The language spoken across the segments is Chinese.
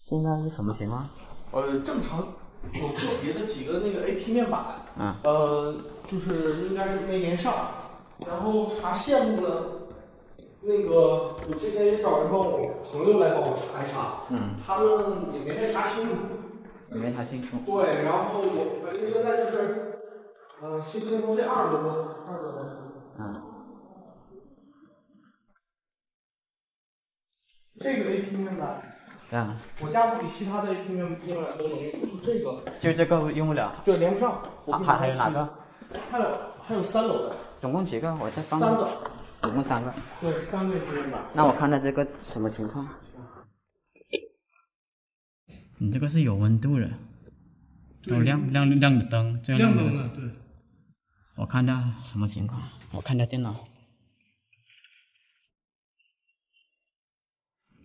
现在是什么情况？正常，有个别的几个那个 AP 面板，就是应该是没连上，然后查线路呢，那个我之前也找人帮我朋友来帮我查一查，他们也没太查清楚，对，然后我反正现在就是，先从这二个来说，这个 AP 面板。我家不比其他的 AP 面板都能用，就这个。就这个用不了。对，连不上。还有哪个？还有3楼的。总共几个？我再放。3个。总共3个。对，3个 AP 面板。那我看到这个什么情况？你这个是有温度的，都亮的灯，这样亮灯的，对。我看到什么情况？我看到电脑。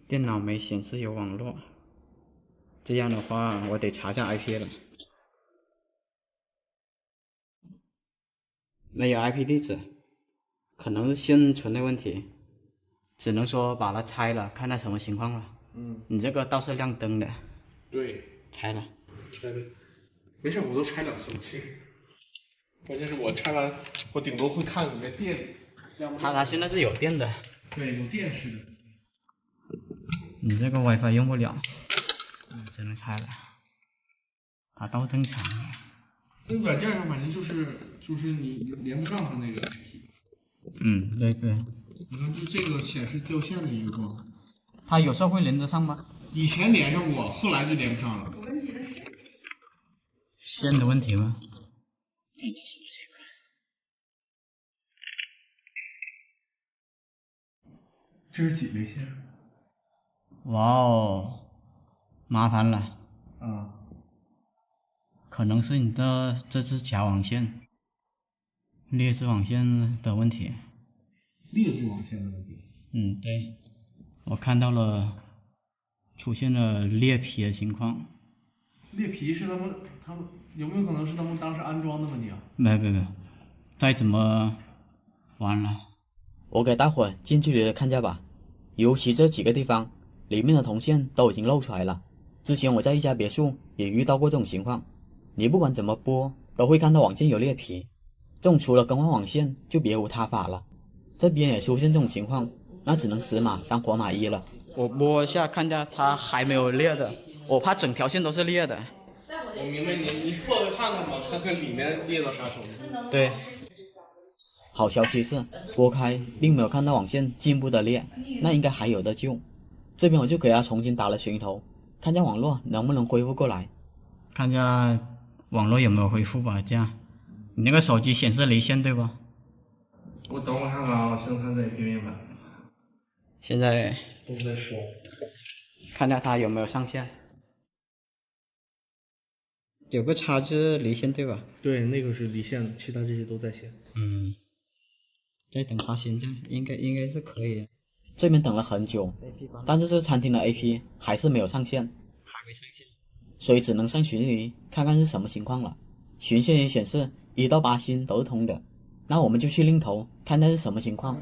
电脑没显示有网络，这样的话我得查下 IP 了。没有 IP 地址，可能是线存的问题，只能说把它拆了，看它什么情况了。你这个倒是亮灯的。对。拆了。没事，我都拆2次了。关键是我拆完，我顶多会看里面电。它现在是有电的。对，有电是的。你这个 WiFi 用不了，只能拆了。它倒正常。那软件上反正就是你连不上它那个 APP。对。你看，就这个显示掉线的一个状态。它有时候会连得上吗？以前连上过，后来就连不上了。线的问题吗？看这什么情况？这是几类线？哇哦，麻烦了。可能是你的这只假网线，劣质网线的问题。劣质网线的问题。对，我看到了，出现了裂皮的情况。裂皮是他们有没有可能是他们当时安装的问题啊？没，再怎么完了。我给大伙近距离的看下吧，尤其这几个地方，里面的铜线都已经露出来了。之前我在一家别墅也遇到过这种情况，你不管怎么拨，都会看到网线有裂皮。这种除了更换网线，就别无他法了。这边也出现这种情况，那只能死马当活马医了。我拨一下，看下它还没有裂的，我怕整条线都是裂的。我明白你破开看看吧，看看里面裂到啥程度。对。好消息是，拨开并没有看到网线进一步的裂，那应该还有的救。这边我就给它重新打了寻头，看下网络能不能恢复过来。看下网络有没有恢复吧，这样。你那个手机显示离线对吧？我等会看看啊，我先看这 AP 面板。现在都在说。看下它有没有上线。有个叉是离线对吧？对，那个是离线的，其他这些都在线。再等它现在应该是可以的。这边等了很久，但是这餐厅的 AP 还是没有上线，所以只能上群里看看是什么情况了。群线也显示1到8星都是通的，那我们就去另头看看是什么情况。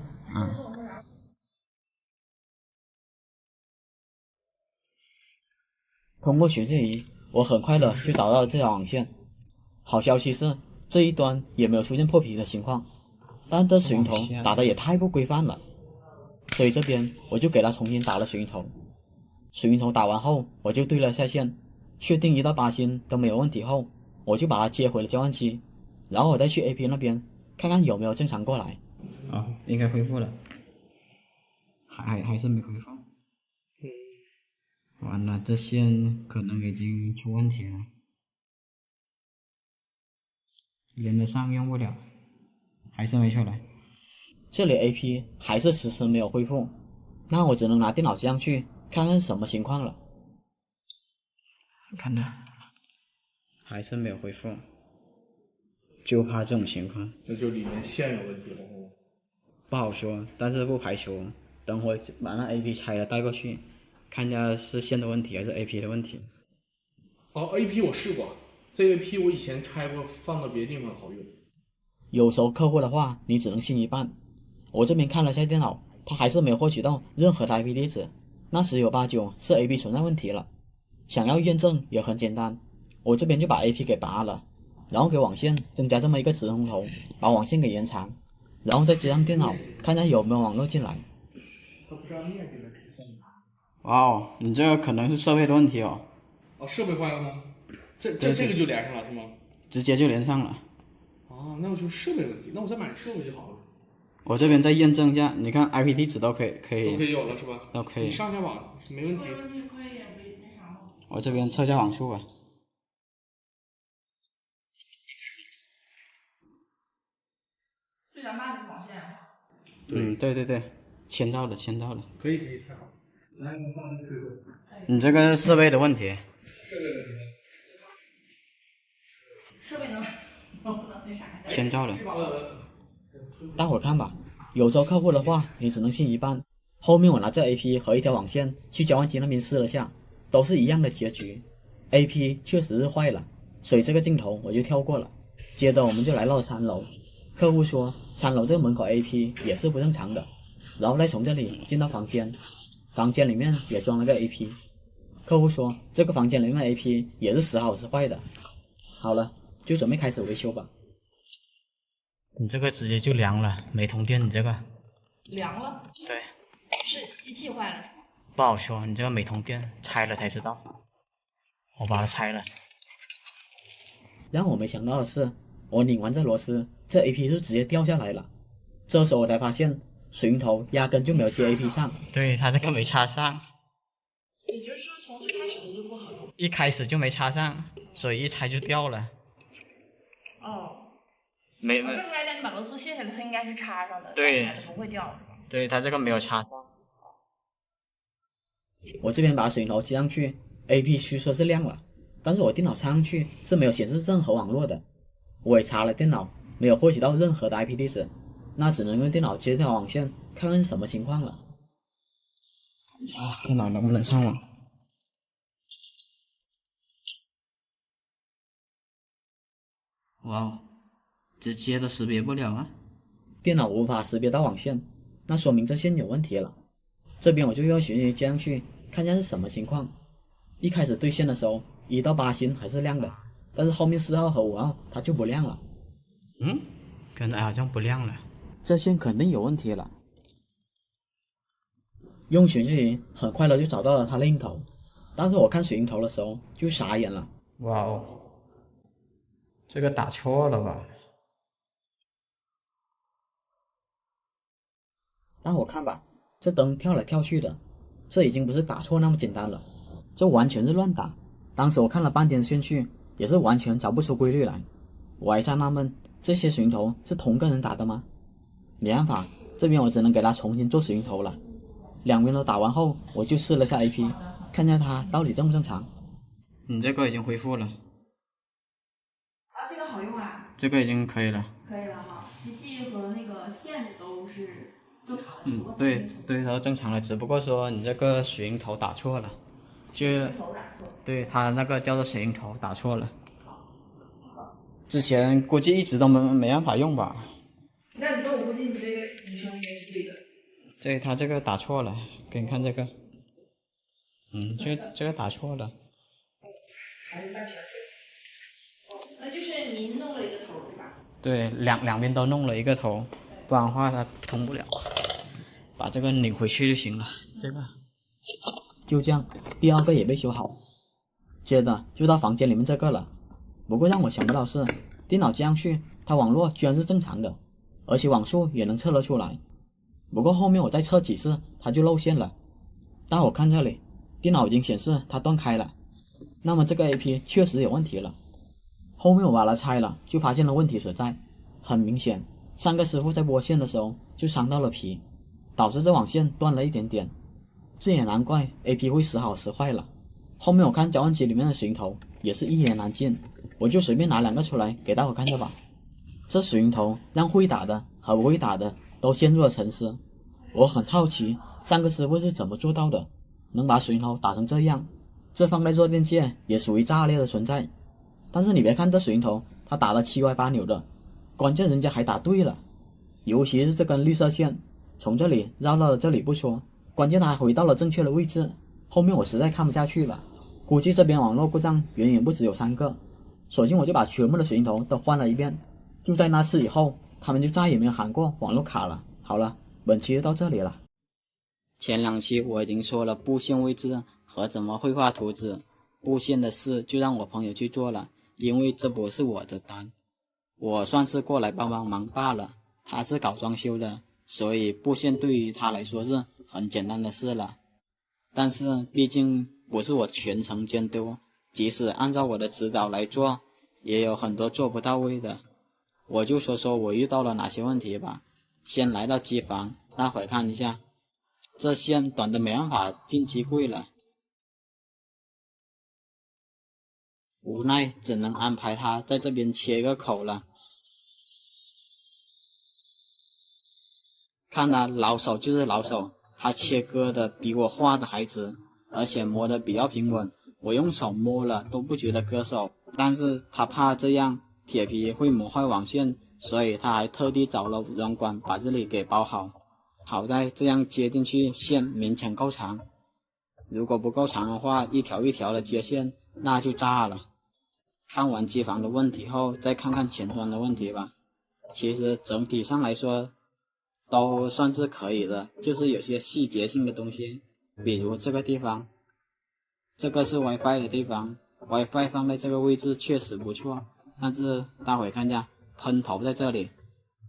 通过群线仪，我很快的就找到了这条网线。好消息是这一端也没有出现破皮的情况，但这水云头打的也太不规范了，所以这边我就给它重新打了水云头。水云头打完后，我就对了下线，确定1到8星都没有问题后，我就把它接回了交换机，然后我再去 AP 那边看看有没有正常过来。应该恢复了，还是没恢复。完了，这线可能已经出问题了，连得上用不了，还是没出来。这里 AP 还是迟迟没有恢复，那我只能拿电脑接上去看看是什么情况了。看到还是没有恢复，就怕这种情况。那就里面线有问题了。不好说，但是不排除等会把那 AP 拆了带过去，看一下是线的问题还是 AP 的问题。AP 我试过，这个 AP 我以前拆过，放到别地方好用。有时候客户的话，你只能信一半。我这边看了下电脑，他还是没有获取到任何的 IP 地址，那10有8九是 AP 存在问题了。想要验证也很简单，我这边就把 AP 给拔了，然后给网线增加这么一个直通头，把网线给延长，然后再接上电脑，看看有没有网络进来。哇哦，你这个可能是设备的问题哦。哦，设备坏了吗？这个就连上了是吗？直接就连上了。哦，那我就是设备问题，那我再买设备就好了。我这边再验证一下，你看 IP 地址都可以都可以有了是吧？都可以。你上下网没问题。我这边测下网速吧。最咱爸的网线。对，签到了。可以，太好了。你这个设备的问题。设备能不能那啥？签到了。大伙看吧，有时候客户的话你只能信一半。后面我拿这 AP 和一条网线去交换机那边试了下，都是一样的结局。AP 确实是坏了，所以这个镜头我就跳过了。接着我们就来到了3楼，客户说3楼这个门口 AP 也是不正常的，然后再从这里进到房间，房间里面也装了个 AP。客户说这个房间里面的 AP 也是时好时坏的。好了，就准备开始维修吧。你这个直接就凉了，没通电，你这个凉了？对，是机器坏了是吗？不好说，你这个没通电，拆了才知道。我把它拆了。让我没想到的是，我拧完这螺丝，这 AP 就直接掉下来了。这时候我才发现水龙头压根就没有接 AP 上。对，它这个没插上。也就是说从最开始就不好用。一开始就没插上，所以一拆就掉了。哦。没。正常来讲，你把螺丝卸下来，它应该是插上的，对，它不会掉，是吧？对，它这个没有插上。我这边把水龙头接上去 ，AP 虽说是亮了，但是我电脑插上去是没有显示任何网络的。我也查了电脑，没有获取到任何的 IP 地址，那只能用电脑接这条网线，看看是什么情况了。电脑能不能上网？哇哦，这接都识别不了啊！电脑无法识别到网线，那说明这线有问题了。这边我就用寻迹接上去，看一下是什么情况。一开始对线的时候，1到8星还是亮的，但是后面4号和5号它就不亮了。刚才好像不亮了，这线肯定有问题了。用寻迹很快的就找到了它另一头，但是我看水龙头的时候就傻眼了。哇哦，这个打错了吧？让我看吧，这灯跳来跳去的，这已经不是打错那么简单了，这完全是乱打。当时我看了半天线序，也是完全找不出规律来。我还在纳闷，这些水龙头是同个人打的吗？没办法，这边我只能给他重新做水龙头了。2边都打完后，我就试了下 AP， 看一下它到底正不正常。你这个已经恢复了。这个好用啊。这个已经可以了。可以了哈，机器和那个线都是正常的。对，它都正常了，只不过说你这个水龙头打错了，对，它那个叫做水龙头打错了。之前估计一直都没办法用吧。那我估计你这个你说应该是对的。对，它这个打错了，给你看这个。这个打错了。那就是您弄了一个头是吧？对，两边都弄了一个头，不然的话它通不了。把这个拧回去就行了。这个就这样，第2个也被修好。接着就到房间里面这个了。不过让我想不到是，电脑接上去，它网络居然是正常的，而且网速也能测得出来。不过后面我再测几次，它就露馅了。大伙看这里，电脑已经显示它断开了，那么这个 AP 确实有问题了。后面我把它拆了，就发现了问题所在。很明显，上个师傅在拨线的时候就伤到了皮，导致这网线断了一点点。这也难怪 AP 会时好时坏了。后面我看交换机里面的水龙头也是一言难尽，我就随便拿2个出来给大伙看着吧。这水龙头让会打的和不会打的都陷入了沉思。我很好奇上个师傅是怎么做到的，能把水龙头打成这样。这放在弱电界也属于炸裂的存在。但是你别看这水龙头它打得7歪8扭的，关键人家还打对了。尤其是这根绿色线，从这里绕到了这里不说，关键它还回到了正确的位置。后面我实在看不下去了，估计这边网络故障远远不只有3个。索性我就把全部的水晶头都换了一遍。就在那次以后，他们就再也没有喊过网络卡了。好了，本期就到这里了。前2期我已经说了布线位置和怎么绘画图纸，布线的事就让我朋友去做了，因为这不是我的单，我算是过来帮忙罢了。他是搞装修的，所以布线对于他来说是很简单的事了。但是毕竟不是我全程监督，即使按照我的指导来做，也有很多做不到位的。我就说我遇到了哪些问题吧。先来到机房，待会看一下，这线短的没办法进机柜了，无奈只能安排他在这边切个口了。看他老手就是老手，他切割的比我画的还直，而且磨得比较平稳，我用手摸了都不觉得割手。但是他怕这样铁皮会磨坏网线，所以他还特地找了软管把这里给包好。好在这样接进去线勉强够长，如果不够长的话，一条一条的接线那就炸了。看完机房的问题后，再看看前端的问题吧。其实整体上来说都算是可以的，就是有些细节性的东西，比如这个地方，这个是 WiFi 的地方， WiFi 放在这个位置确实不错，但是待会看一下喷头在这里，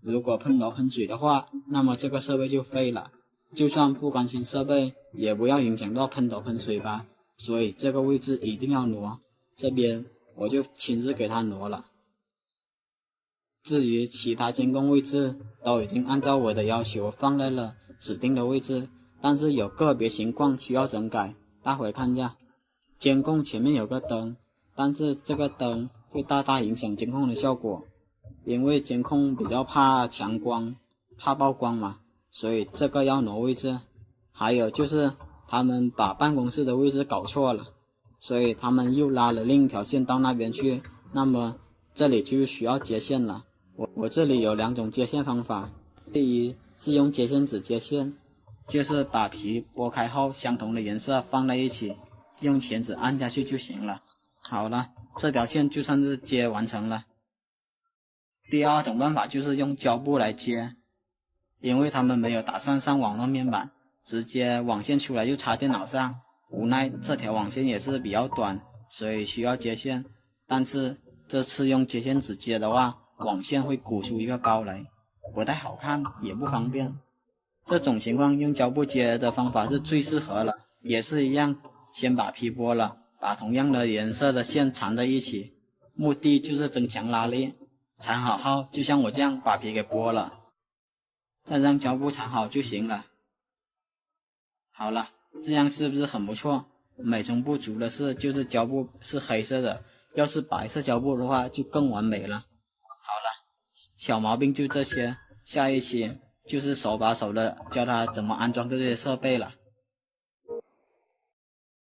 如果喷头喷水的话，那么这个设备就废了。就算不更新设备，也不要影响到喷头喷水吧，所以这个位置一定要挪，这边我就亲自给他挪了。至于其他监控位置都已经按照我的要求放在了指定的位置，但是有个别情况需要整改，待会看一下。监控前面有个灯，但是这个灯会大大影响监控的效果，因为监控比较怕强光，怕曝光嘛，所以这个要挪位置。还有就是他们把办公室的位置搞错了，所以他们又拉了另一条线到那边去，那么这里就需要接线了。我这里有2种接线方法，第一是用接线纸接线，就是把皮剥开后相同的颜色放在一起，用钳子按下去就行了。好了，这条线就算是接完成了。第2种办法就是用胶布来接，因为他们没有打算上网络面板，直接网线出来就插电脑上，无奈这条网线也是比较短，所以需要接线，但是这次用接线纸接的话，网线会鼓出一个高来，不太好看也不方便。这种情况用胶布接的方法是最适合了，也是一样，先把皮剥了，把同样的颜色的线缠在一起，目的就是增强拉力。缠好后就像我这样把皮给剥了，再让胶布缠好就行了。好了，这样是不是很不错？美中不足的是就是胶布是黑色的，要是白色胶布的话就更完美了。好了，小毛病就这些，下一期就是手把手的教他怎么安装这些设备了。